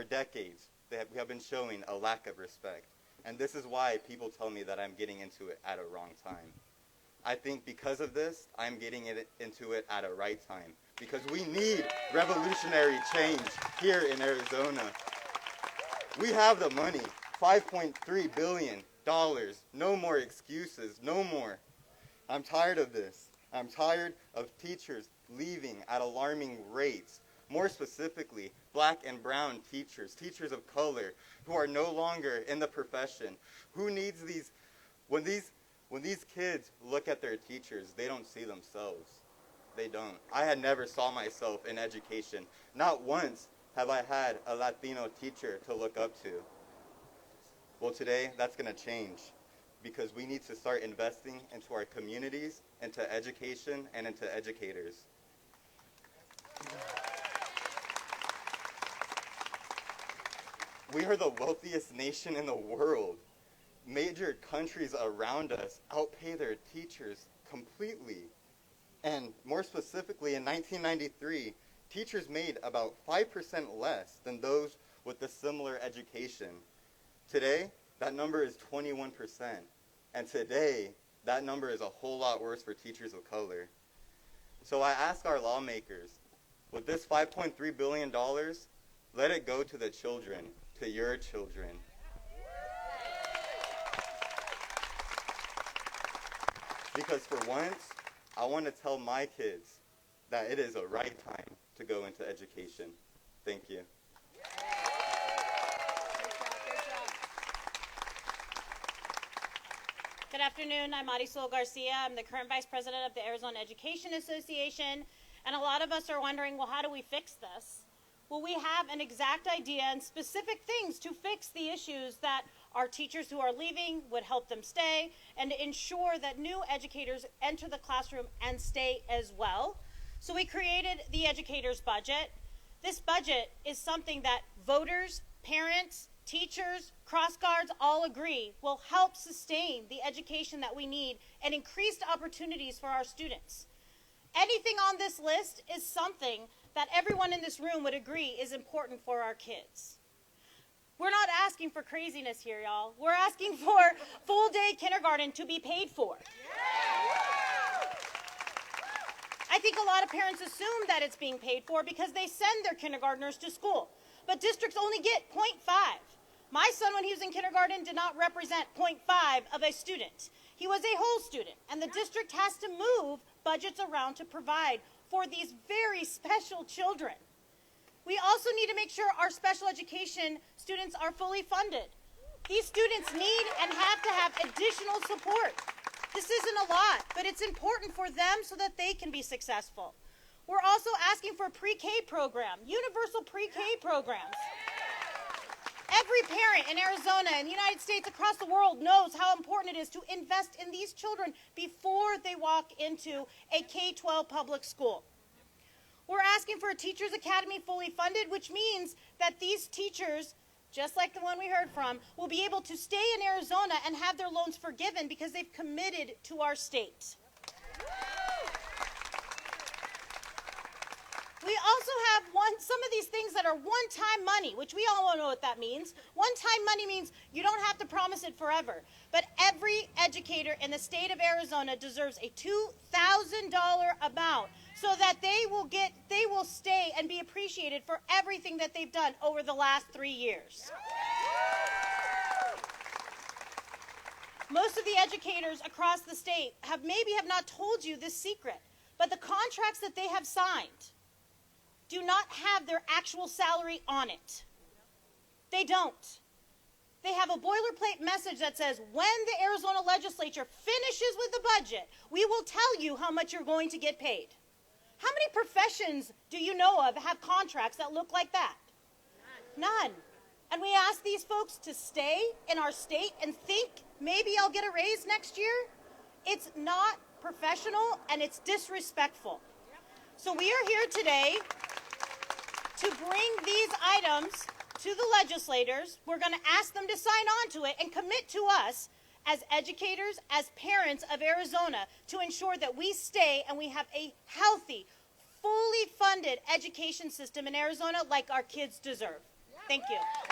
decades, we have been showing a lack of respect. And this is why people tell me that I'm getting into it at a wrong time. I think because of this, I'm getting into it at a right time. Because we need revolutionary change here in Arizona. We have the money, $5.3 billion. No more excuses, no more. I'm tired of this. I'm tired of teachers leaving at alarming rates. More specifically, black and brown teachers, teachers of color, who are no longer in the profession. Who needs these, when these kids look at their teachers, they don't see themselves. They don't. I had never saw myself in education. Not once have I had a Latino teacher to look up to. Well, today, that's going to change because we need to start investing into our communities, into education, and into educators. We are the wealthiest nation in the world. Major countries around us outpay their teachers completely. And more specifically, in 1993, teachers made about 5% less than those with a similar education. Today, that number is 21%. And today, that number is a whole lot worse for teachers of color. So I ask our lawmakers, with this $5.3 billion, let it go to the children, to your children. Because for once, I want to tell my kids that it is a right time to go into education. Thank you. Good afternoon. I'm Marisol Garcia. I'm the current vice president of the Arizona Education Association. And a lot of us are wondering, well, how do we fix this? Well, we have an exact idea and specific things to fix the issues that our teachers who are leaving would help them stay and to ensure that new educators enter the classroom and stay as well. So we created the educator's budget. This budget is something that voters, parents, teachers, cross guards all agree will help sustain the education that we need and increased opportunities for our students. Anything on this list is something that everyone in this room would agree is important for our kids. We're not asking for craziness here, y'all. We're asking for full-day kindergarten to be paid for. I think a lot of parents assume that it's being paid for because they send their kindergartners to school. But districts only get 0.5. My son, when he was in kindergarten, did not represent 0.5 of a student. He was a whole student, and the district has to move budgets around to provide for these very special children. We also need to make sure our special education students are fully funded. These students need and have to have additional support. This isn't a lot, but it's important for them so that they can be successful. We're also asking for a pre-K program, universal pre-K programs. Every parent in Arizona and the United States, across the world, knows how important it is to invest in these children before they walk into a K-12 public school. We're asking for a Teachers Academy fully funded, which means that these teachers, just like the one we heard from, will be able to stay in Arizona and have their loans forgiven because they've committed to our state. We also have some of these things that are one-time money, which we all know what that means. One-time money means you don't have to promise it forever. But every educator in the state of Arizona deserves a $2,000 amount so that they will stay and be appreciated for everything that they've done over the last 3 years. Most of the educators across the state maybe have not told you this secret, but the contracts that they have signed do not have their actual salary on it. They don't. They have a boilerplate message that says, when the Arizona legislature finishes with the budget, we will tell you how much you're going to get paid. How many professions do you know of have contracts that look like that? None. And we ask these folks to stay in our state and think, maybe I'll get a raise next year. It's not professional and it's disrespectful. So we are here today to bring these items to the legislators. We're going to ask them to sign on to it and commit to us as educators, as parents of Arizona, to ensure that we stay and we have a healthy, fully funded education system in Arizona like our kids deserve. Thank you.